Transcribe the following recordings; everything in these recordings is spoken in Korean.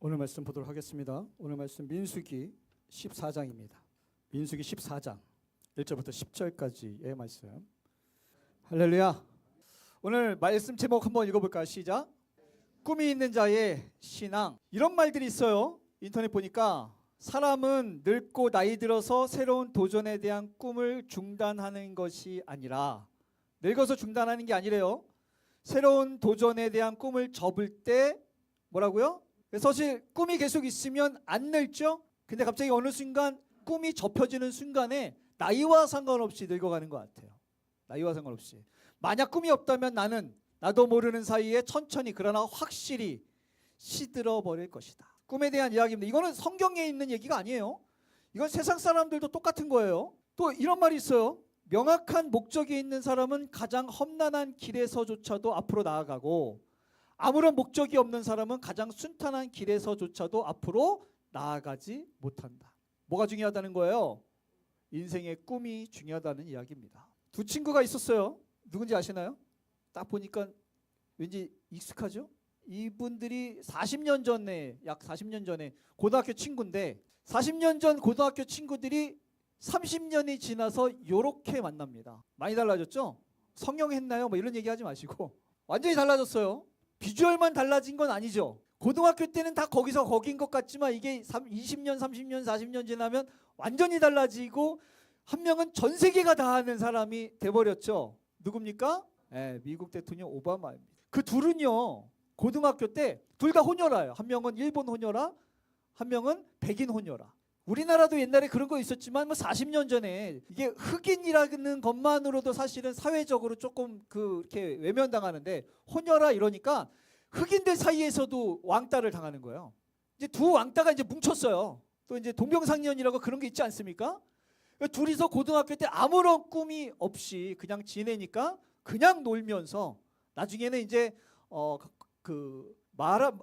오늘 말씀 보도록 하겠습니다. 오늘 말씀 민수기 14장입니다. 민수기 14장 1절부터 10절까지의 말씀. 할렐루야. 오늘 말씀 제목 한번 읽어볼까요? 시작. 꿈이 있는 자의 신앙. 이런 말들이 있어요. 인터넷 보니까 사람은 늙고 나이 들어서 새로운 도전에 대한 꿈을 중단하는 것이 아니라, 늙어서 중단하는 게 아니래요. 새로운 도전에 대한 꿈을 접을 때 뭐라고요? 사실 꿈이 계속 있으면 안 늙죠? 근데 갑자기 어느 순간 꿈이 접혀지는 순간에 나이와 상관없이 늙어가는 것 같아요. 나이와 상관없이. 만약 꿈이 없다면 나도 모르는 사이에 천천히 그러나 확실히 시들어 버릴 것이다. 꿈에 대한 이야기입니다. 이거는 성경에 있는 얘기가 아니에요. 이건 세상 사람들도 똑같은 거예요. 또 이런 말이 있어요. 명확한 목적이 있는 사람은 가장 험난한 길에서조차도 앞으로 나아가고, 아무런 목적이 없는 사람은 가장 순탄한 길에서조차도 앞으로 나아가지 못한다. 뭐가 중요하다는 거예요? 인생의 꿈이 중요하다는 이야기입니다. 두 친구가 있었어요. 누군지 아시나요? 딱 보니까 왠지 익숙하죠? 이분들이 40년 전에, 약 40년 전에 고등학교 친구인데, 40년 전 고등학교 친구들이 30년이 지나서 요렇게 만납니다. 많이 달라졌죠? 성형했나요? 뭐 이런 얘기 하지 마시고 완전히 달라졌어요. 비주얼만 달라진 건 아니죠. 고등학교 때는 다 거기서 거긴 것 같지만 이게 20년, 30년, 40년 지나면 완전히 달라지고, 한 명은 전 세계가 다 아는 사람이 돼버렸죠. 누굽니까? 미국 대통령 오바마입니다. 그 둘은요, 고등학교 때 둘 다 혼혈아예요. 한 명은 일본 혼혈아, 한 명은 백인 혼혈아. 우리나라도 옛날에 그런 거 있었지만 40년 전에 이게 흑인이라는 것만으로도 사실은 사회적으로 조금 이렇게 외면당하는데, 혼혈아 이러니까 흑인들 사이에서도 왕따를 당하는 거예요. 이제 두 왕따가 이제 뭉쳤어요. 또 이제 동병상련이라고 그런 게 있지 않습니까? 둘이서 고등학교 때 아무런 꿈이 없이 그냥 지내니까 그냥 놀면서 나중에는 이제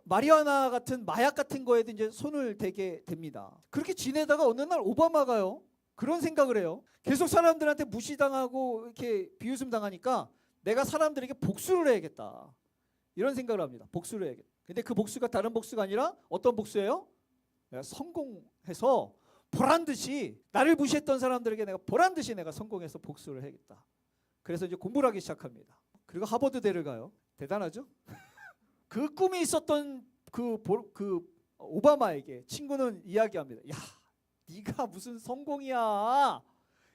마리화나 같은 마약 같은 거에도 이제 손을 대게 됩니다. 그렇게 지내다가 어느 날 오바마가요, 그런 생각을 해요. 계속 사람들한테 무시당하고 이렇게 비웃음 당하니까 내가 사람들에게 복수를 해야겠다, 이런 생각을 합니다. 복수를 해야겠다. 근데 그 복수가 다른 복수가 아니라 어떤 복수예요? 내가 성공해서 보란듯이, 나를 무시했던 사람들에게 내가 보란듯이 내가 성공해서 복수를 해야겠다. 그래서 이제 공부를 하기 시작합니다. 그리고 하버드대를 가요. 대단하죠? 그 꿈이 있었던 그 오바마에게 친구는 이야기합니다. 야, 네가 무슨 성공이야?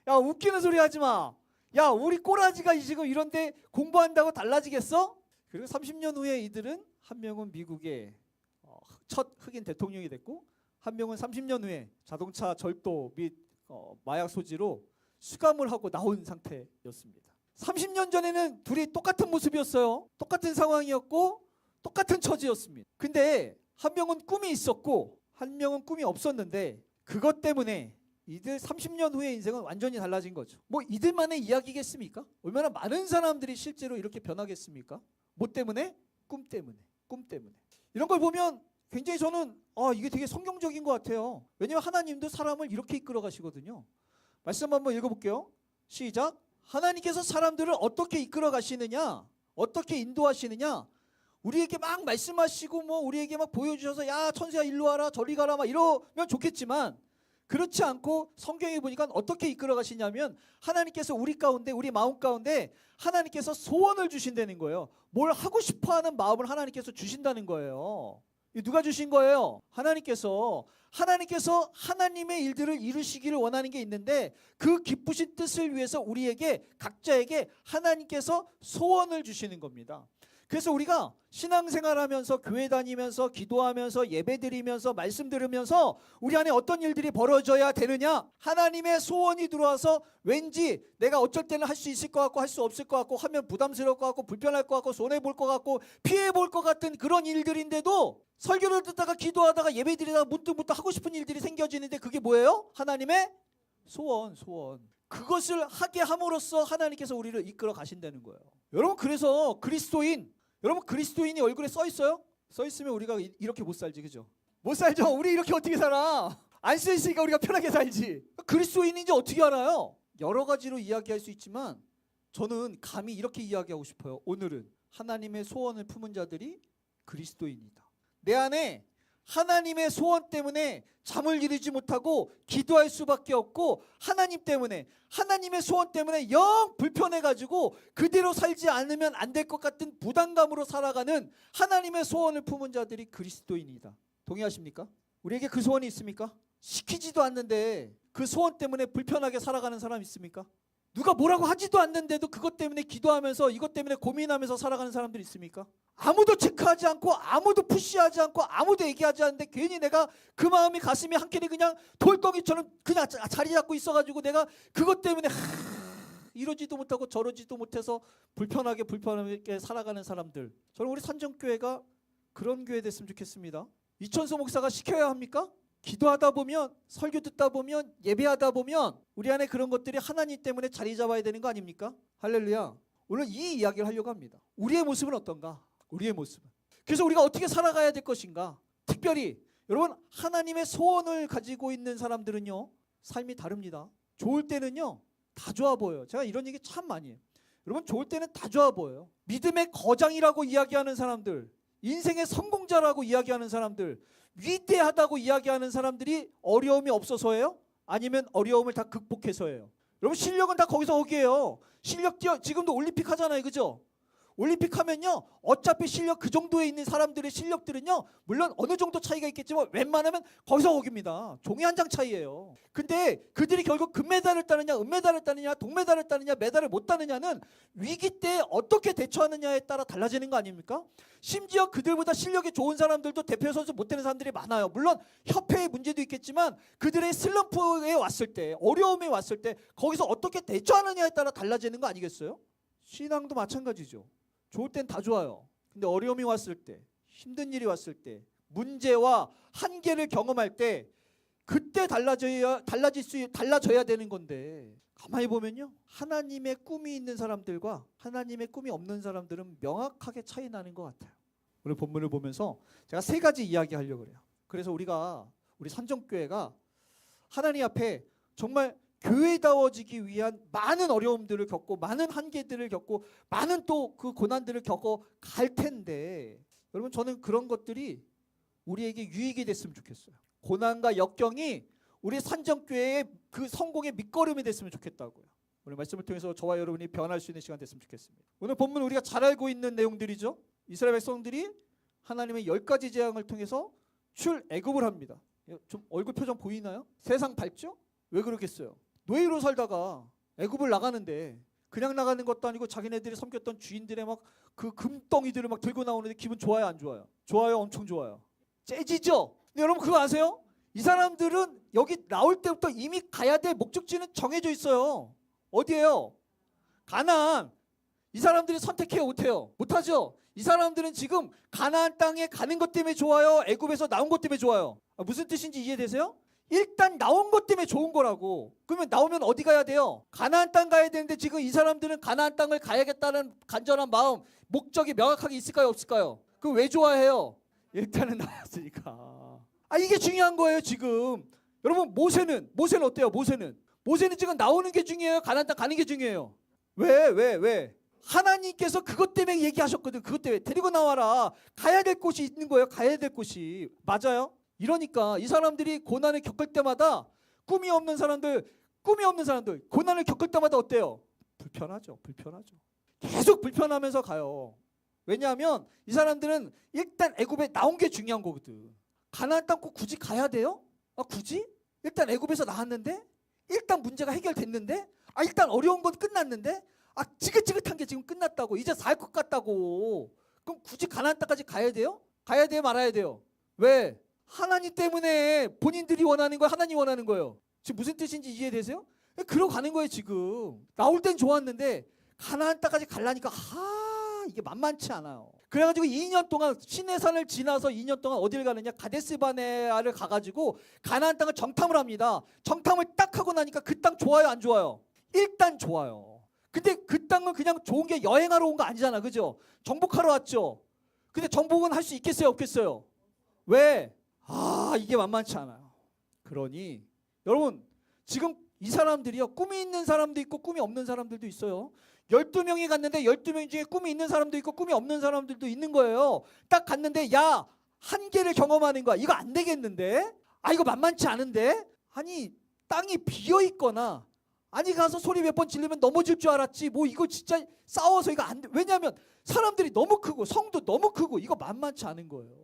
야, 웃기는 소리 하지 마. 야, 우리 꼬라지가 지금 이런데 공부한다고 달라지겠어? 그리고 30년 후에 이들은 한 명은 미국의 첫 흑인 대통령이 됐고, 한 명은 30년 후에 자동차 절도 및 마약 소지로 수감을 하고 나온 상태였습니다. 30년 전에는 둘이 똑같은 모습이었어요. 똑같은 상황이었고 똑같은 처지였습니다. 근데 한 명은 꿈이 있었고 한 명은 꿈이 없었는데, 그것 때문에 이들 30년 후의 인생은 완전히 달라진 거죠. 뭐 이들만의 이야기겠습니까? 얼마나 많은 사람들이 실제로 이렇게 변하겠습니까? 뭐 때문에? 꿈 때문에. 꿈 때문에. 이런 걸 보면 굉장히 저는 이게 되게 성경적인 것 같아요. 왜냐하면 하나님도 사람을 이렇게 이끌어 가시거든요. 말씀 한번 읽어볼게요. 시작. 하나님께서 사람들을 어떻게 이끌어 가시느냐, 어떻게 인도하시느냐, 우리에게 막 말씀하시고 우리에게 막 보여주셔서 야, 천사야 일로 와라 저리 가라 막 이러면 좋겠지만, 그렇지 않고 성경에 보니까 어떻게 이끌어 가시냐면, 하나님께서 우리 가운데, 우리 마음 가운데 하나님께서 소원을 주신다는 거예요. 뭘 하고 싶어하는 마음을 하나님께서 주신다는 거예요. 누가 주신 거예요? 하나님께서 하나님의 일들을 이루시기를 원하는 게 있는데, 그 기쁘신 뜻을 위해서 우리에게 각자에게 하나님께서 소원을 주시는 겁니다. 그래서 우리가 신앙생활하면서, 교회 다니면서, 기도하면서, 예배드리면서, 말씀 들으면서 우리 안에 어떤 일들이 벌어져야 되느냐? 하나님의 소원이 들어와서 왠지 내가 어쩔 때는 할 수 있을 것 같고 할 수 없을 것 같고, 하면 부담스러울 것 같고 불편할 것 같고 손해볼 것 같고 피해볼 것 같은 그런 일들인데도, 설교를 듣다가 기도하다가 예배드리다가 문득 하고 싶은 일들이 생겨지는데, 그게 뭐예요? 하나님의 소원. 그것을 하게 함으로써 하나님께서 우리를 이끌어 가신다는 거예요. 여러분, 그래서 그리스도인이 얼굴에 써 있어요? 써 있으면 우리가 이렇게 못 살지, 그죠? 못 살죠. 우리 이렇게 어떻게 살아? 안 써 있으니까 우리가 편하게 살지. 그리스도인인지 어떻게 알아요? 여러 가지로 이야기할 수 있지만 저는 감히 이렇게 이야기하고 싶어요. 오늘은 하나님의 소원을 품은 자들이 그리스도인이다. 내 안에 하나님의 소원 때문에 잠을 이루지 못하고 기도할 수밖에 없고, 하나님 때문에, 하나님의 소원 때문에 영 불편해가지고 그대로 살지 않으면 안 될 것 같은 부담감으로 살아가는 하나님의 소원을 품은 자들이 그리스도인이다. 동의하십니까? 우리에게 그 소원이 있습니까? 시키지도 않는데 그 소원 때문에 불편하게 살아가는 사람 있습니까? 누가 뭐라고 하지도 않는데도 그것 때문에 기도하면서 이것 때문에 고민하면서 살아가는 사람들 있습니까? 아무도 체크하지 않고 아무도 푸시하지 않고 아무도 얘기하지 않는데 괜히 내가 그 마음이 가슴이 한켠에 그냥 돌덩이처럼 그냥 자리 잡고 있어가지고 내가 그것 때문에 이러지도 못하고 저러지도 못해서 불편하게 살아가는 사람들, 저는 우리 산정교회가 그런 교회 됐으면 좋겠습니다. 이천수 목사가 시켜야 합니까? 기도하다 보면, 설교 듣다 보면, 예배하다 보면 우리 안에 그런 것들이 하나님 때문에 자리 잡아야 되는 거 아닙니까? 할렐루야. 오늘 이 이야기를 하려고 합니다. 우리의 모습은 어떤가? 우리의 모습은. 그래서 우리가 어떻게 살아가야 될 것인가? 특별히 여러분, 하나님의 소원을 가지고 있는 사람들은요, 삶이 다릅니다. 좋을 때는요 다 좋아 보여요. 제가 이런 얘기 참 많이 해요. 여러분, 좋을 때는 다 좋아 보여요. 믿음의 거장이라고 이야기하는 사람들, 인생의 성공자라고 이야기하는 사람들, 위대하다고 이야기하는 사람들이 어려움이 없어서예요? 아니면 어려움을 다 극복해서예요? 여러분, 실력은 다 거기서 오게요. 실력 지금도 올림픽 하잖아요, 그죠? 올림픽 하면요 어차피 실력 그 정도에 있는 사람들의 실력들은요 물론 어느 정도 차이가 있겠지만 웬만하면 거기서 오깁니다. 종이 한 장 차이예요. 근데 그들이 결국 금메달을 따느냐 은메달을 따느냐 동메달을 따느냐 메달을 못 따느냐는 위기 때 어떻게 대처하느냐에 따라 달라지는 거 아닙니까? 심지어 그들보다 실력이 좋은 사람들도 대표 선수 못 되는 사람들이 많아요. 물론 협회의 문제도 있겠지만 그들의 슬럼프에 왔을 때, 어려움에 왔을 때 거기서 어떻게 대처하느냐에 따라 달라지는 거 아니겠어요? 신앙도 마찬가지죠. 좋을 땐 다 좋아요. 근데 어려움이 왔을 때, 힘든 일이 왔을 때, 문제와 한계를 경험할 때 그때 달라져야 되는 건데, 가만히 보면요 하나님의 꿈이 있는 사람들과 하나님의 꿈이 없는 사람들은 명확하게 차이 나는 것 같아요. 오늘 본문을 보면서 제가 세 가지 이야기하려고 그래요. 그래서 우리 산정교회가 하나님 앞에 정말 교회다워지기 위한 많은 어려움들을 겪고 많은 한계들을 겪고 많은 또 그 고난들을 겪어 갈 텐데, 여러분 저는 그런 것들이 우리에게 유익이 됐으면 좋겠어요. 고난과 역경이 우리 산정교회의 그 성공의 밑거름이 됐으면 좋겠다고요. 오늘 말씀을 통해서 저와 여러분이 변할 수 있는 시간 됐으면 좋겠습니다. 오늘 본문 우리가 잘 알고 있는 내용들이죠. 이스라엘 백성들이 하나님의 10가지 재앙을 통해서 출애굽을 합니다. 좀 얼굴 표정 보이나요? 세상 밝죠? 왜 그러겠어요? 노예로 살다가 애굽을 나가는데 그냥 나가는 것도 아니고 자기네들이 섬겼던 주인들의 막 그 금덩이들을 막 들고 나오는데 기분 좋아요, 안 좋아요? 좋아요, 엄청 좋아요. 째지죠? 근데 여러분 그거 아세요? 이 사람들은 여기 나올 때부터 이미 가야 될 목적지는 정해져 있어요. 어디예요? 가나안. 이 사람들이 선택해요, 못해요? 못하죠? 이 사람들은 지금 가나안 땅에 가는 것 때문에 좋아요? 애굽에서 나온 것 때문에 좋아요? 무슨 뜻인지 이해되세요? 일단 나온 것 때문에 좋은 거라고. 그러면 나오면 어디 가야 돼요? 가나안 땅 가야 되는데 지금 이 사람들은 가나안 땅을 가야겠다는 간절한 마음, 목적이 명확하게 있을까요, 없을까요? 그럼 왜 좋아해요? 일단은 나왔으니까. 이게 중요한 거예요 지금. 여러분 모세는 어때요? 모세는 지금 나오는 게 중요해요, 가나안 땅 가는 게 중요해요? 왜? 하나님께서 그것 때문에 얘기하셨거든. 그것 때문에 데리고 나와라. 가야 될 곳이 있는 거예요. 가야 될 곳이. 맞아요? 이러니까 이 사람들이 고난을 겪을 때마다 꿈이 없는 사람들 고난을 겪을 때마다 어때요? 불편하죠. 계속 불편하면서 가요. 왜냐하면 이 사람들은 일단 애굽에 나온 게 중요한 거거든. 가나안 땅 꼭 굳이 가야 돼요? 굳이? 일단 애굽에서 나왔는데? 일단 문제가 해결됐는데? 일단 어려운 건 끝났는데? 지긋지긋한 게 지금 끝났다고. 이제 살 것 같다고. 그럼 굳이 가나안 땅까지 가야 돼요? 가야 돼요, 말아야 돼요? 왜? 하나님 때문에. 본인들이 원하는 거예요, 하나님 원하는 거예요? 지금 무슨 뜻인지 이해되세요? 그러고 가는 거예요 지금. 나올 땐 좋았는데 가나안 땅까지 가려니까 이게 만만치 않아요. 그래가지고 2년 동안 시내산을 지나서 2년 동안 어딜 가느냐, 가데스바네아를 가가지고 가나안 땅을 정탐을 합니다. 정탐을 딱 하고 나니까 그 땅 좋아요, 안 좋아요? 일단 좋아요. 근데 그 땅은 그냥 좋은 게 여행하러 온 거 아니잖아, 그죠? 정복하러 왔죠. 근데 정복은 할 수 있겠어요, 없겠어요? 왜? 이게 만만치 않아요. 그러니 여러분 지금 이 사람들이요, 꿈이 있는 사람도 있고 꿈이 없는 사람들도 있어요. 12명이 갔는데 12명 중에 꿈이 있는 사람도 있고 꿈이 없는 사람들도 있는 거예요. 딱 갔는데 야 한계를 경험하는 거야. 이거 안 되겠는데? 아, 이거 만만치 않은데? 아니, 땅이 비어 있거나, 아니 가서 소리 몇 번 지르면 넘어질 줄 알았지. 뭐 이거 진짜 싸워서 이거 안 돼. 왜냐하면 사람들이 너무 크고 성도 너무 크고 이거 만만치 않은 거예요.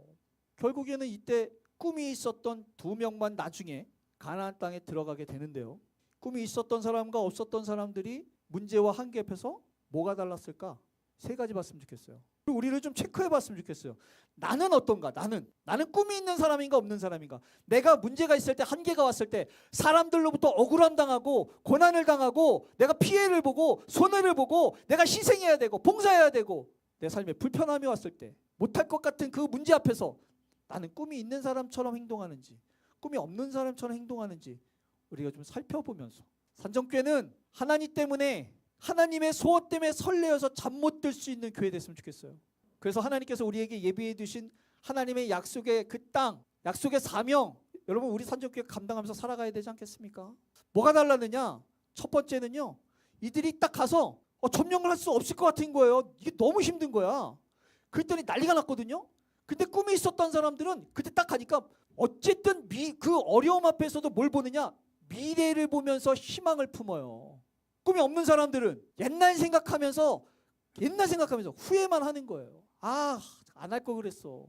결국에는 이때 꿈이 있었던 두 명만 나중에 가나안 땅에 들어가게 되는데요. 꿈이 있었던 사람과 없었던 사람들이 문제와 한계 앞에서 뭐가 달랐을까? 세 가지 봤으면 좋겠어요. 그리고 우리를 좀 체크해 봤으면 좋겠어요. 나는 어떤가? 나는 꿈이 있는 사람인가 없는 사람인가? 내가 문제가 있을 때, 한계가 왔을 때 사람들로부터 억울함 당하고 고난을 당하고 내가 피해를 보고 손해를 보고 내가 희생해야 되고 봉사해야 되고 내 삶에 불편함이 왔을 때 못할 것 같은 그 문제 앞에서 나는 꿈이 있는 사람처럼 행동하는지 꿈이 없는 사람처럼 행동하는지 우리가 좀 살펴보면서, 산정교회는 하나님 때문에, 하나님의 소원 때문에 설레어서 잠 못 들 수 있는 교회 됐으면 좋겠어요. 그래서 하나님께서 우리에게 예비해 두신 하나님의 약속의 그 땅, 약속의 사명, 여러분 우리 산정교회 감당하면서 살아가야 되지 않겠습니까? 뭐가 달랐느냐? 첫 번째는요, 이들이 딱 가서 점령을 할 수 없을 것 같은 거예요. 이게 너무 힘든 거야. 그랬더니 난리가 났거든요. 근데 꿈이 있었던 사람들은 그때 딱 가니까 어쨌든 그 어려움 앞에서도 뭘 보느냐? 미래를 보면서 희망을 품어요. 꿈이 없는 사람들은 옛날 생각하면서 후회만 하는 거예요. 아, 안 할 걸 그랬어.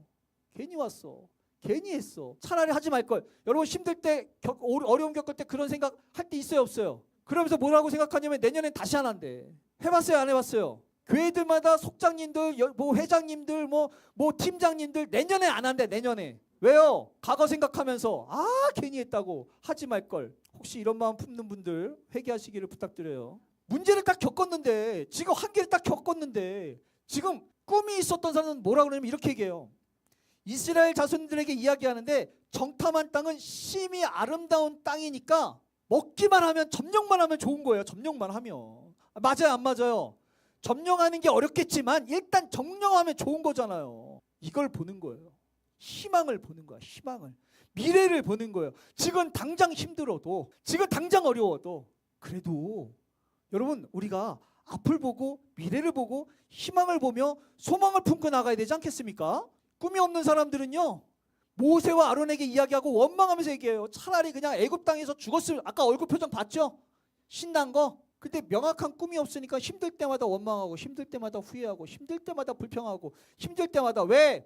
괜히 왔어. 괜히 했어. 차라리 하지 말 걸. 여러분 힘들 때, 어려움 겪을 때 그런 생각 할 때 있어요, 없어요? 그러면서 뭐라고 생각하냐면 내년엔 다시 안 한대. 해봤어요, 안 해봤어요? 교회들마다 속장님들, 뭐 회장님들, 뭐 팀장님들 내년에 안 한대. 내년에. 왜요? 과거 생각하면서 괜히 했다고, 하지 말 걸. 혹시 이런 마음 품는 분들 회개하시기를 부탁드려요. 문제를 딱 겪었는데, 지금 한계를 딱 겪었는데, 지금 꿈이 있었던 사람은 뭐라고 그러냐면 이렇게 얘기해요. 이스라엘 자손들에게 이야기하는데, 정탐한 땅은 심히 아름다운 땅이니까 먹기만 하면, 점령만 하면 좋은 거예요. 점령만 하면. 맞아요, 안 맞아요? 점령하는 게 어렵겠지만 일단 점령하면 좋은 거잖아요. 이걸 보는 거예요. 희망을 보는 거야. 희망을. 미래를 보는 거예요. 지금 당장 힘들어도, 지금 당장 어려워도, 그래도 여러분 우리가 앞을 보고 미래를 보고 희망을 보며 소망을 품고 나가야 되지 않겠습니까? 꿈이 없는 사람들은요, 모세와 아론에게 이야기하고 원망하면서 얘기해요. 차라리 그냥 애굽 땅에서 죽었으면. 아까 얼굴 표정 봤죠? 신난 거. 근데 명확한 꿈이 없으니까 힘들 때마다 원망하고, 힘들 때마다 후회하고, 힘들 때마다 불평하고, 힘들 때마다. 왜?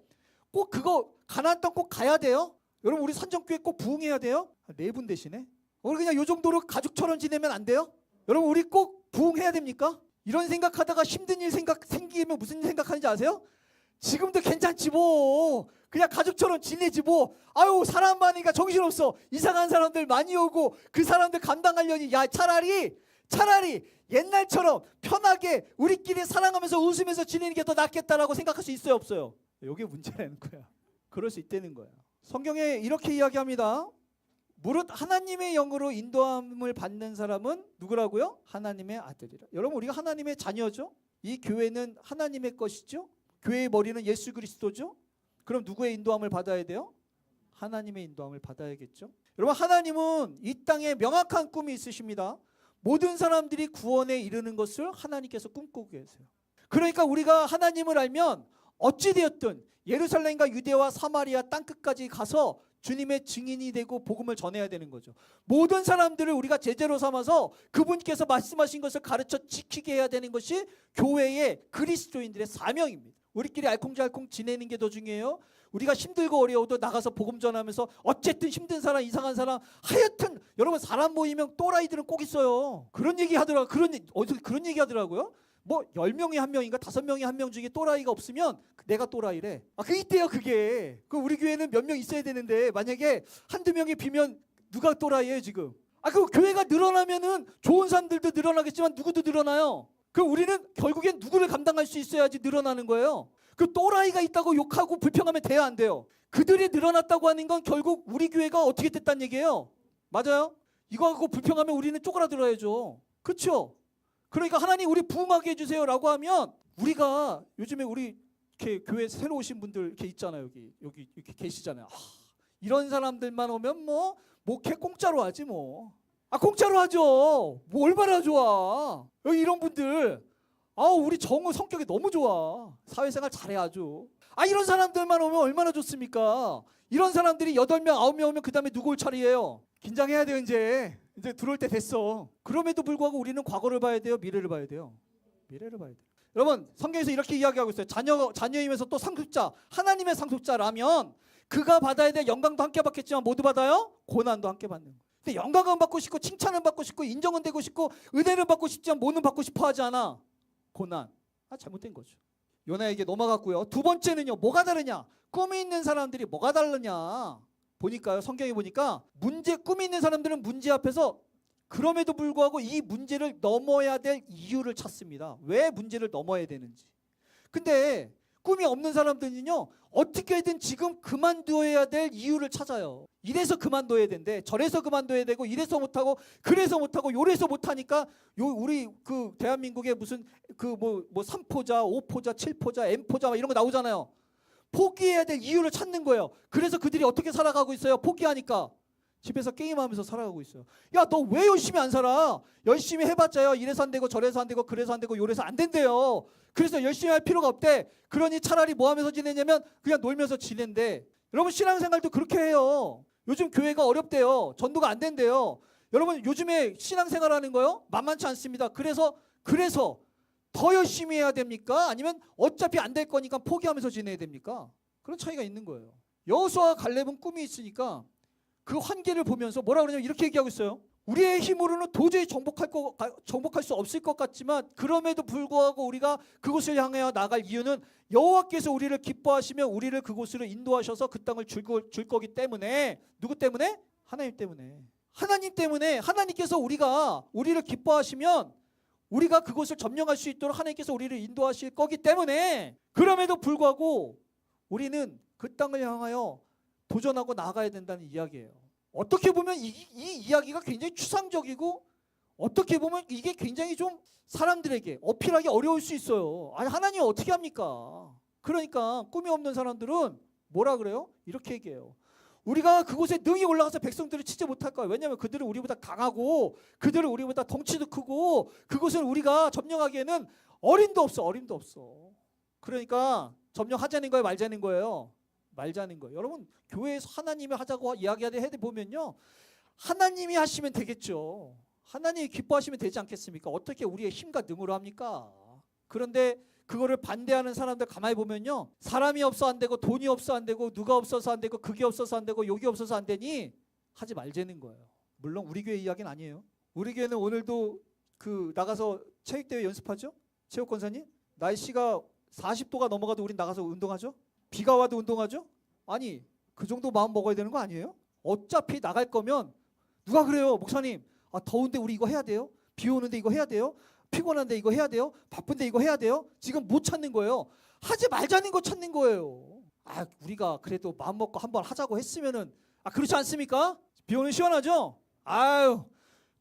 꼭 그거 가나안 땅 꼭 가야 돼요? 여러분 우리 산정교회 꼭 부흥해야 돼요? 네 분 대신에? 우리 그냥 요 정도로 가족처럼 지내면 안 돼요? 여러분 우리 꼭 부흥해야 됩니까? 이런 생각하다가 힘든 일 생기면 무슨 생각하는지 아세요? 지금도 괜찮지 뭐, 그냥 가족처럼 지내지 뭐. 아유, 사람 많으니까 정신없어. 이상한 사람들 많이 오고 그 사람들 감당하려니, 야 차라리 옛날처럼 편하게 우리끼리 사랑하면서 웃으면서 지내는 게 더 낫겠다라고 생각할 수 있어요, 없어요? 이게 문제라는 거야. 그럴 수 있다는 거야. 성경에 이렇게 이야기합니다. 무릇 하나님의 영으로 인도함을 받는 사람은 누구라고요? 하나님의 아들이라. 여러분 우리가 하나님의 자녀죠. 이 교회는 하나님의 것이죠. 교회의 머리는 예수 그리스도죠. 그럼 누구의 인도함을 받아야 돼요? 하나님의 인도함을 받아야겠죠. 여러분 하나님은 이 땅에 명확한 꿈이 있으십니다. 모든 사람들이 구원에 이르는 것을 하나님께서 꿈꾸고 계세요. 그러니까 우리가 하나님을 알면 어찌되었든 예루살렘과 유대와 사마리아 땅끝까지 가서 주님의 증인이 되고 복음을 전해야 되는 거죠. 모든 사람들을 우리가 제자로 삼아서 그분께서 말씀하신 것을 가르쳐 지키게 해야 되는 것이 교회의 그리스도인들의 사명입니다. 우리끼리 알콩달콩 지내는 게 더 중요해요? 우리가 힘들고 어려워도 나가서 복음 전하면서, 어쨌든 힘든 사람, 이상한 사람, 하여튼 여러분 사람 모이면 또라이들은 꼭 있어요. 그런 얘기 하더라고요. 어디서 그런 얘기 하더라고요. 뭐 10명에 1명인가 5명에 1명 중에 또라이가 없으면 내가 또라이래. 그게 있대요. 그게. 우리 교회는 몇 명 있어야 되는데 만약에 한두 명이 비면 누가 또라이예요 지금? 그 교회가 늘어나면은 좋은 사람들도 늘어나겠지만 누구도 늘어나요. 우리는 결국엔 누구를 감당할 수 있어야지 늘어나는 거예요. 또라이가 있다고 욕하고 불평하면 돼요, 안 돼요? 그들이 늘어났다고 하는 건 결국 우리 교회가 어떻게 됐다는 얘기예요. 맞아요? 이거 갖고 불평하면 우리는 쪼그라들어야죠. 그렇죠? 그러니까 하나님 우리 부흥하게 해주세요 라고 하면, 우리가 요즘에 우리 이렇게 교회 새로 오신 분들 이렇게 있잖아요. 여기 이렇게 계시잖아요. 이런 사람들만 오면 목회 공짜로 하지 뭐. 공짜로 하죠. 뭐 얼마나 좋아. 여기 이런 분들, 우리 정우 성격이 너무 좋아. 사회생활 잘해 아주. 이런 사람들만 오면 얼마나 좋습니까? 이런 사람들이 8명, 9명 오면 그 다음에 누구 올 차례예요? 긴장해야 돼요. 이제 들어올 때 됐어. 그럼에도 불구하고 우리는 과거를 봐야 돼요? 미래를 봐야 돼요? 미래를 봐야 돼요. 여러분, 성경에서 이렇게 이야기하고 있어요. 자녀이면서 또 상속자, 하나님의 상속자라면 그가 받아야 될 영광도 함께 받겠지만 모두 받아요? 고난도 함께 받는 거예요. 근데 영광은 받고 싶고 칭찬은 받고 싶고 인정은 되고 싶고 은혜는 받고 싶지만 뭐는 받고 싶어 하지 않아? 고난. 잘못된 거죠. 요나에게 넘어갔고요. 두 번째는요. 뭐가 다르냐? 꿈이 있는 사람들이 뭐가 다르냐? 보니까요. 성경에 보니까 꿈이 있는 사람들은 문제 앞에서 그럼에도 불구하고 이 문제를 넘어야 될 이유를 찾습니다. 왜 문제를 넘어야 되는지. 근데 꿈이 없는 사람들은요. 어떻게든 지금 그만둬야 될 이유를 찾아요. 이래서 그만둬야 된대. 저래서 그만둬야 되고 이래서 못하고 그래서 못하고 요래서 못하니까 우리 그 대한민국에 무슨 그 뭐 3포자, 5포자, 7포자, M포자 막 이런 거 나오잖아요. 포기해야 될 이유를 찾는 거예요. 그래서 그들이 어떻게 살아가고 있어요? 포기하니까. 집에서 게임하면서 살아가고 있어요. 야, 너 왜 열심히 안 살아? 열심히 해봤자요. 이래서 안 되고 저래서 안 되고 그래서 안 되고 요래서 안 된대요. 그래서 열심히 할 필요가 없대. 그러니 차라리 뭐 하면서 지내냐면 그냥 놀면서 지낸대. 여러분 신앙생활도 그렇게 해요. 요즘 교회가 어렵대요. 전도가 안 된대요. 여러분 요즘에 신앙생활하는 거요? 만만치 않습니다. 그래서 더 열심히 해야 됩니까? 아니면 어차피 안 될 거니까 포기하면서 지내야 됩니까? 그런 차이가 있는 거예요. 여호수아와 갈렙은 꿈이 있으니까 그 환기를 보면서 뭐라 그러냐면 이렇게 얘기하고 있어요. 우리의 힘으로는 도저히 정복할 수 없을 것 같지만 그럼에도 불구하고 우리가 그곳을 향하여 나갈 이유는 여호와께서 우리를 기뻐하시며 우리를 그곳으로 인도하셔서 그 땅을 줄 거기 때문에. 누구 때문에? 하나님 때문에. 하나님 때문에. 하나님께서 우리를 기뻐하시면 우리가 그곳을 점령할 수 있도록 하나님께서 우리를 인도하실 거기 때문에 그럼에도 불구하고 우리는 그 땅을 향하여 도전하고 나아가야 된다는 이야기예요. 어떻게 보면 이 이야기가 굉장히 추상적이고 어떻게 보면 이게 굉장히 좀 사람들에게 어필하기 어려울 수 있어요. 하나님 어떻게 합니까? 그러니까 꿈이 없는 사람들은 뭐라 그래요? 이렇게 얘기해요. 우리가 그곳에 능히 올라가서 백성들을 치지 못할 거야. 왜냐하면 그들은 우리보다 강하고 그들은 우리보다 덩치도 크고 그곳을 우리가 점령하기에는 어림도 없어. 그러니까 점령하자는 거예요, 말자는 거예요? 말자는 거예요. 여러분 교회에서 하나님이 하자고 이야기하다 보면요. 하나님이 하시면 되겠죠. 하나님이 기뻐하시면 되지 않겠습니까? 어떻게 우리의 힘과 능으로 합니까? 그런데 그거를 반대하는 사람들 가만히 보면요. 사람이 없어 안 되고 돈이 없어 안 되고 누가 없어서 안 되고 그게 없어서 안 되고 여기 없어서 안 되니 하지 말자는 거예요. 물론 우리 교회 이야기는 아니에요. 우리 교회는 오늘도 나가서 체육대회 연습하죠? 체육 권사님? 날씨가 40도가 넘어가도 우린 나가서 운동하죠? 비가 와도 운동하죠? 아니 그 정도 마음 먹어야 되는 거 아니에요? 어차피 나갈 거면 누가 그래요? 목사님 더운데 우리 이거 해야 돼요? 비 오는데 이거 해야 돼요? 피곤한데 이거 해야 돼요? 바쁜데 이거 해야 돼요? 지금 못 찾는 거예요. 하지 말자는 거 찾는 거예요. 우리가 그래도 마음 먹고 한번 하자고 했으면은 그렇지 않습니까? 비 오는 시원하죠?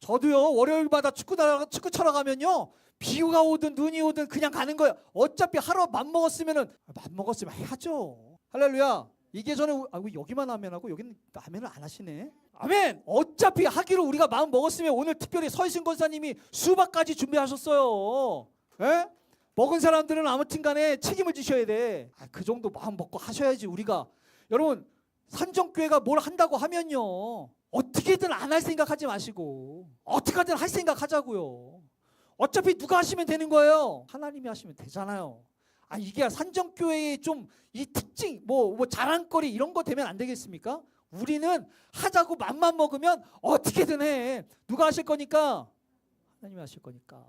저도요 월요일마다 축구 차러 가면요 비가 오든 눈이 오든 그냥 가는 거예요. 어차피 하루 맘먹었으면 해야죠. 할렐루야. 이게 저는 여기만 아멘하고 여기는 아멘을 안 하시네. 아멘. 어차피 하기로 우리가 마음 먹었으면 오늘 특별히 서희승 권사님이 수박 가지 준비하셨어요. 에? 먹은 사람들은 아무튼 간에 책임을 지셔야 돼. 그 정도 마음 먹고 하셔야지 우리가. 여러분 산정교회가 뭘 한다고 하면요 어떻게든 안 할 생각하지 마시고 어떻게든 할 생각하자고요. 어차피 누가 하시면 되는 거예요. 하나님이 하시면 되잖아요. 이게 산정교회의 좀 이 특징 뭐 자랑거리 이런 거 되면 안 되겠습니까? 우리는 하자고 맘만 먹으면 어떻게든 해. 누가 하실 거니까? 하나님이 하실 거니까.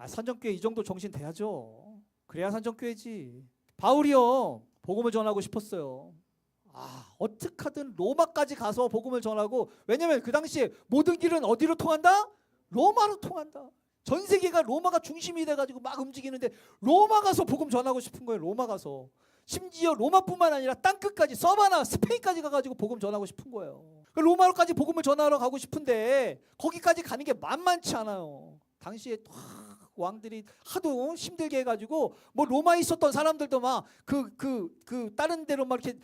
산정교회 이 정도 정신 돼야죠. 그래야 산정교회지. 바울이요 복음을 전하고 싶었어요. 어떻게 하든 로마까지 가서 복음을 전하고, 왜냐면 그 당시에 모든 길은 어디로 통한다? 로마로 통한다. 전 세계가 로마가 중심이 돼가지고 막 움직이는데 로마 가서 복음 전하고 싶은 거예요. 로마 가서. 심지어 로마뿐만 아니라 땅끝까지 서바나 스페인까지 가가지고 복음 전하고 싶은 거예요. 로마로까지 복음을 전하러 가고 싶은데 거기까지 가는 게 만만치 않아요. 당시에 왕들이 하도 힘들게 해가지고 뭐 로마에 있었던 사람들도 막 다른 데로 막 이렇게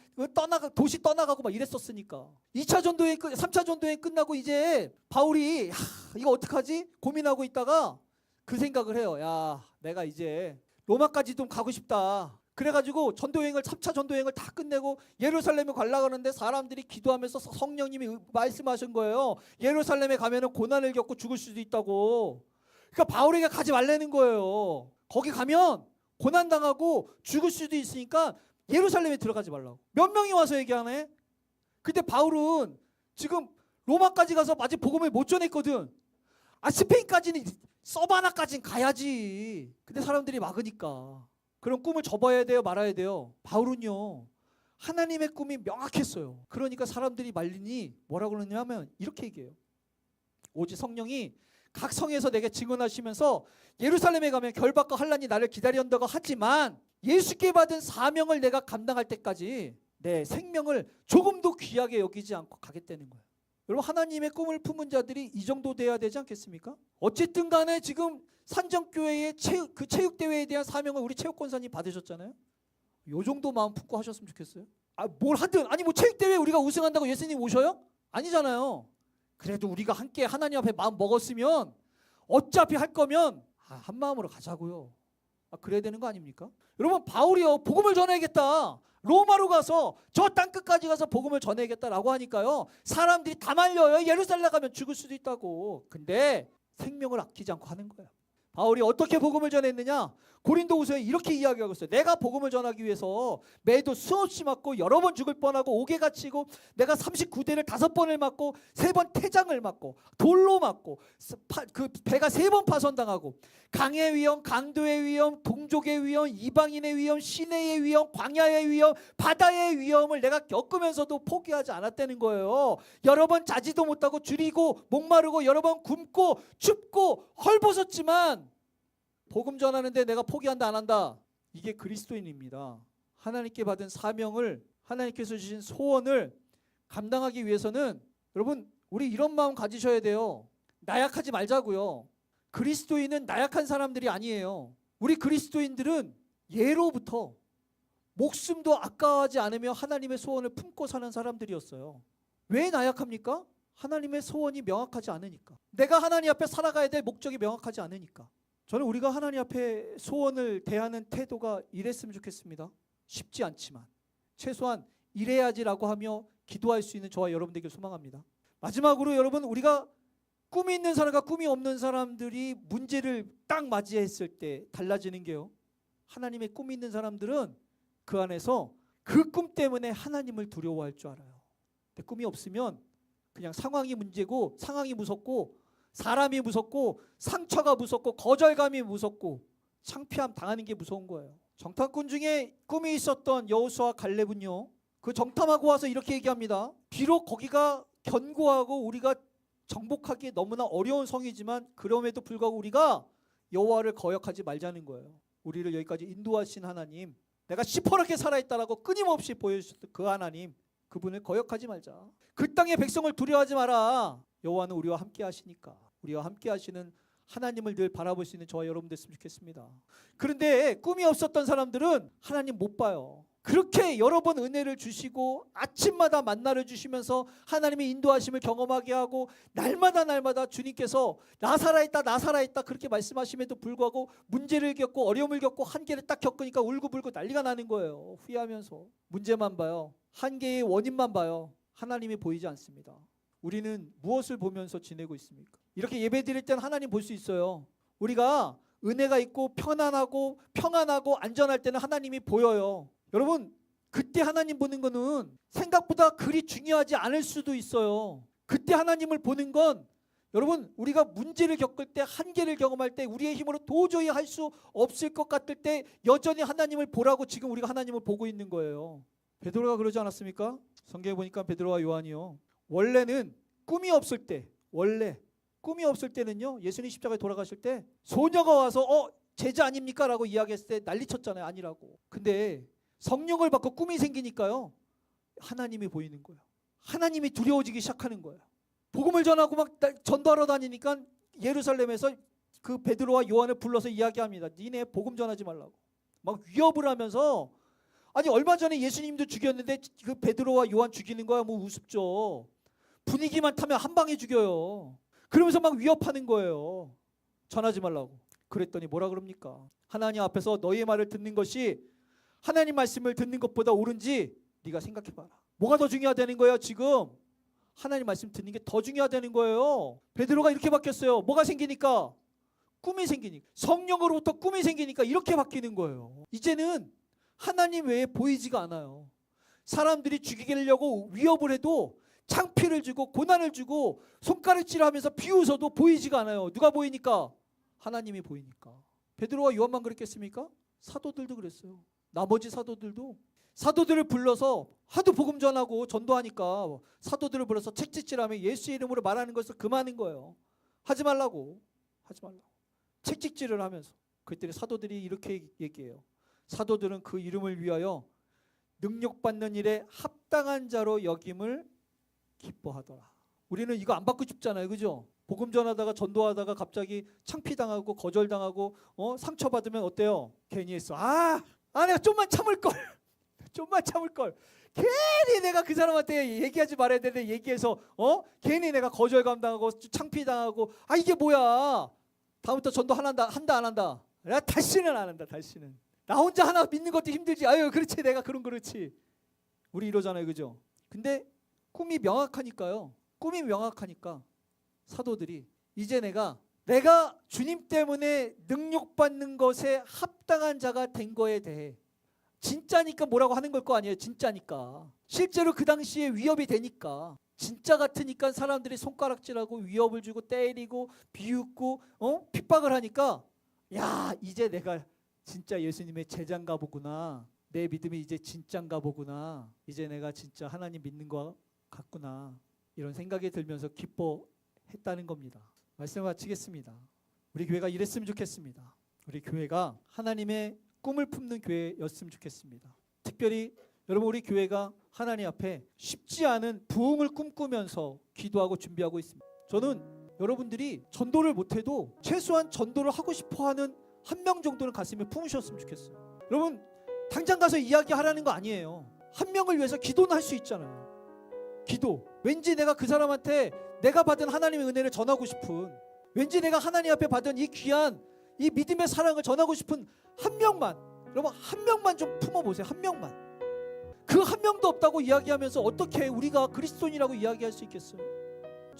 도시 떠나가고 막 이랬었으니까. 2차 전도행 3차 전도행 끝나고 이제 바울이 이거 어떡하지 고민하고 있다가 그 생각을 해요. 내가 이제 로마까지 좀 가고 싶다. 그래가지고 전도여행을 3차 전도여행을 다 끝내고 예루살렘에 가려고 하는데 사람들이 기도하면서 성령님이 말씀하신 거예요. 예루살렘에 가면은 고난을 겪고 죽을 수도 있다고. 그러니까 바울에게 가지 말라는 거예요. 거기 가면 고난 당하고 죽을 수도 있으니까 예루살렘에 들어가지 말라고. 몇 명이 와서 얘기하네. 근데 바울은 지금 로마까지 가서 아직 복음을 못 전했거든. 스페인까지는, 서바나까지는 가야지. 근데 사람들이 막으니까. 그럼 꿈을 접어야 돼요, 말아야 돼요? 바울은요, 하나님의 꿈이 명확했어요. 그러니까 사람들이 말리니 뭐라고 그러냐면 이렇게 얘기해요. 오직 성령이 각 성에서 내게 증언하시면서 예루살렘에 가면 결박과 환난이 나를 기다린다고 하지만 예수께 받은 사명을 내가 감당할 때까지 내 생명을 조금도 귀하게 여기지 않고 가겠다는 거예요. 여러분, 하나님의 꿈을 품은 자들이 이 정도 돼야 되지 않겠습니까? 어쨌든 간에 지금 산정교회의 체육대회에 대한 사명을 우리 체육권사님 받으셨잖아요. 요 정도 마음 품고 하셨으면 좋겠어요. 뭘 하든, 뭐 체육대회 우리가 우승한다고 예수님 오셔요? 아니잖아요. 그래도 우리가 함께 하나님 앞에 마음 먹었으면 어차피 할 거면 한 마음으로 가자고요. 그래야 되는 거 아닙니까? 여러분, 바울이요, 복음을 전해야겠다, 로마로 가서 저 땅끝까지 가서 복음을 전해야겠다라고 하니까요, 사람들이 다 말려요. 예루살렘 가면 죽을 수도 있다고. 근데 생명을 아끼지 않고 하는 거예요. 바울이 어떻게 복음을 전했느냐? 고린도후서에 이렇게 이야기하고 있어요. 내가 복음을 전하기 위해서 매도 수없이 맞고 여러 번 죽을 뻔하고 옥에 갇히고 내가 39대를 5번을 맞고 3번 태장을 맞고 돌로 맞고 그 배가 3번 파손당하고 강의 위험, 강도의 위험, 동족의 위험, 이방인의 위험, 시내의 위험, 광야의 위험, 바다의 위험을 내가 겪으면서도 포기하지 않았다는 거예요. 여러 번 자지도 못하고 줄이고 목마르고 여러 번 굶고 춥고 헐벗었지만 복음 전하는데 내가 포기한다 안 한다. 이게 그리스도인입니다. 하나님께 받은 사명을, 하나님께서 주신 소원을 감당하기 위해서는 여러분, 우리 이런 마음 가지셔야 돼요. 나약하지 말자고요. 그리스도인은 나약한 사람들이 아니에요. 우리 그리스도인들은 예로부터 목숨도 아까워하지 않으며 하나님의 소원을 품고 사는 사람들이었어요. 왜 나약합니까? 하나님의 소원이 명확하지 않으니까. 내가 하나님 앞에 살아가야 될 목적이 명확하지 않으니까. 저는 우리가 하나님 앞에 소원을 대하는 태도가 이랬으면 좋겠습니다. 쉽지 않지만 최소한 이래야지라고 하며 기도할 수 있는 저와 여러분들에게 소망합니다. 마지막으로 여러분, 우리가 꿈이 있는 사람과 꿈이 없는 사람들이 문제를 딱 맞이했을 때 달라지는 게요, 하나님의 꿈이 있는 사람들은 그 안에서 그 꿈 때문에 하나님을 두려워할 줄 알아요. 근데 꿈이 없으면 그냥 상황이 문제고, 상황이 무섭고, 사람이 무섭고, 상처가 무섭고, 거절감이 무섭고, 창피함 당하는 게 무서운 거예요. 정탐꾼 중에 꿈이 있었던 여호수아 갈렙은요, 그 정탐하고 와서 이렇게 얘기합니다. 비록 거기가 견고하고 우리가 정복하기 너무나 어려운 성이지만 그럼에도 불구하고 우리가 여호와를 거역하지 말자는 거예요. 우리를 여기까지 인도하신 하나님, 내가 시퍼렇게 살아있다라고 끊임없이 보여주셨던 그 하나님, 그분을 거역하지 말자. 그 땅의 백성을 두려워하지 마라. 여호와는 우리와 함께 하시니까. 우리와 함께 하시는 하나님을 늘 바라볼 수 있는 저와 여러분 됐으면 좋겠습니다. 그런데 꿈이 없었던 사람들은 하나님 못 봐요. 그렇게 여러 번 은혜를 주시고 아침마다 만나를 주시면서 하나님의 인도하심을 경험하게 하고 날마다 주님께서 나 살아있다 나 살아있다 그렇게 말씀하심에도 불구하고 문제를 겪고 어려움을 겪고 한계를 딱 겪으니까 울고불고 난리가 나는 거예요. 후회하면서 문제만 봐요. 한계의 원인만 봐요. 하나님이 보이지 않습니다. 우리는 무엇을 보면서 지내고 있습니까? 이렇게 예배 드릴 때는 하나님 볼 수 있어요. 우리가 은혜가 있고 편안하고 안전할 때는 하나님이 보여요. 여러분, 그때 하나님 보는 거는 생각보다 그리 중요하지 않을 수도 있어요. 그때 하나님을 보는 건 여러분, 우리가 문제를 겪을 때, 한계를 경험할 때, 우리의 힘으로 도저히 할 수 없을 것 같을 때 여전히 하나님을 보라고 지금 우리가 하나님을 보고 있는 거예요. 베드로가 그러지 않았습니까? 성경에 보니까 베드로와 요한이요, 원래는 꿈이 없을 때, 꿈이 없을 때는요, 예수님 십자가에 돌아가실 때 소녀가 와서 제자 아닙니까? 라고 이야기했을 때 난리쳤잖아요. 아니라고. 근데 성령을 받고 꿈이 생기니까요, 하나님이 보이는 거예요. 하나님이 두려워지기 시작하는 거예요. 복음을 전하고 막 전도하러 다니니까 예루살렘에서 그 베드로와 요한을 불러서 이야기합니다. 니네 복음 전하지 말라고. 막 위협을 하면서, 아니 얼마 전에 예수님도 죽였는데 그 베드로와 요한 죽이는 거야 뭐 우습죠. 분위기만 타면 한 방에 죽여요. 그러면서 막 위협하는 거예요. 전하지 말라고. 그랬더니 뭐라 그럽니까? 하나님 앞에서 너희의 말을 듣는 것이 하나님 말씀을 듣는 것보다 옳은지 네가 생각해봐라. 뭐가 더 중요하다는 거예요? 지금 하나님 말씀 듣는 게 더 중요하다는 거예요. 베드로가 이렇게 바뀌었어요. 뭐가 생기니까? 꿈이 생기니까. 성령으로부터 꿈이 생기니까 이렇게 바뀌는 거예요. 이제는 하나님 외에 보이지가 않아요. 사람들이 죽이려고 위협을 해도 창피를 주고 고난을 주고 손가락질하면서 비웃어도 보이지가 않아요. 누가 보이니까? 하나님이 보이니까. 베드로와 요한만 그랬겠습니까? 사도들도 그랬어요. 나머지 사도들도. 사도들을 불러서 하도 복음 전하고 전도하니까 사도들을 불러서 책찍질하며 예수 이름으로 말하는 것을 금하는 거예요. 하지 말라고. 책찍질을 하면서. 그때 사도들이 이렇게 얘기해요. 사도들은 그 이름을 위하여 능력받는 일에 합당한 자로 여김을 기뻐하더라. 우리는 이거 안 받고 싶잖아요. 그죠? 복음 전하다가 전도하다가 갑자기 창피당하고 거절당하고 상처받으면 어때요? 괜히 했어. 내가 좀만 참을 걸. 좀만 참을 걸. 괜히 내가 그 사람한테 얘기하지 말아야 되는데 얘기해서 괜히 내가 거절감 당하고 창피당하고 이게 뭐야. 다음부터 전도 한다 안 한다. 내가 다시는 안 한다. 다시는. 나 혼자 하나 믿는 것도 힘들지. 그렇지. 내가 그렇지. 우리 이러잖아요. 그죠? 근데 꿈이 명확하니까요. 꿈이 명확하니까 사도들이 이제 내가 주님 때문에 능력받는 것에 합당한 자가 된 거에 대해 진짜니까 뭐라고 하는 걸 거 아니에요. 진짜니까. 실제로 그 당시에 위협이 되니까 진짜 같으니까 사람들이 손가락질하고 위협을 주고 때리고 비웃고 핍박을 하니까 이제 내가 진짜 예수님의 제자인가 보구나. 내 믿음이 이제 진짜인가 보구나. 이제 내가 진짜 하나님 믿는 거 같구나. 이런 생각이 들면서 기뻐했다는 겁니다. 말씀 마치겠습니다. 우리 교회가 이랬으면 좋겠습니다. 우리 교회가 하나님의 꿈을 품는 교회였으면 좋겠습니다. 특별히 여러분 우리 교회가 하나님 앞에 쉽지 않은 부흥을 꿈꾸면서 기도하고 준비하고 있습니다. 저는 여러분들이 전도를 못해도 최소한 전도를 하고 싶어하는 한 명 정도는 가슴에 품으셨으면 좋겠어요. 여러분 당장 가서 이야기하라는 거 아니에요. 한 명을 위해서 기도는 할 수 있잖아요. 기도. 왠지 내가 그 사람한테 내가 받은 하나님의 은혜를 전하고 싶은, 왠지 내가 하나님 앞에 받은 이 귀한 이 믿음의 사랑을 전하고 싶은 한 명만, 여러분 한 명만 좀 품어보세요. 한 명만. 그 한 명도 없다고 이야기하면서 어떻게 우리가 그리스도인이라고 이야기할 수 있겠어요?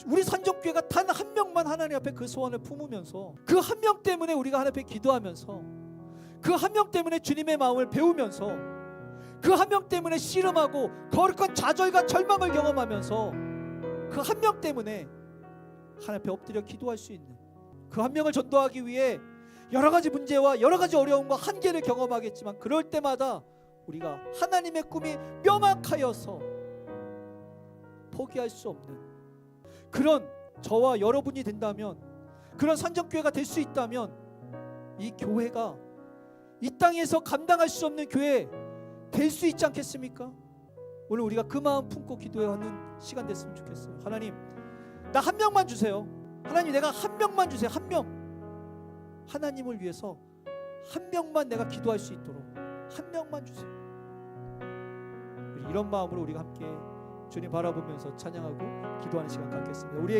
우리 산정교회가 단 한 명만 하나님 앞에 그 소원을 품으면서 그 한 명 때문에 우리가 하나님 앞에 기도하면서 그 한 명 때문에 주님의 마음을 배우면서 그 한 명 때문에 씨름하고 거룩한 좌절과 절망을 경험하면서 그 한 명 때문에 하나님 앞에 엎드려 기도할 수 있는, 그 한 명을 전도하기 위해 여러 가지 문제와 여러 가지 어려움과 한계를 경험하겠지만 그럴 때마다 우리가 하나님의 꿈이 명확하여서 포기할 수 없는 그런 저와 여러분이 된다면, 그런 산정교회가 될 수 있다면 이 교회가 이 땅에서 감당할 수 없는 교회 될 수 있지 않겠습니까? 오늘 우리가 그 마음 품고 기도하는 시간 됐으면 좋겠어요. 하나님, 나 한 명만 주세요. 하나님, 내가 한 명만 주세요. 한 명. 하나님을 위해서 한 명만 내가 기도할 수 있도록 한 명만 주세요. 이런 마음으로 우리가 함께 주님 바라보면서 찬양하고 기도하는 시간 갖겠습니다. 우리의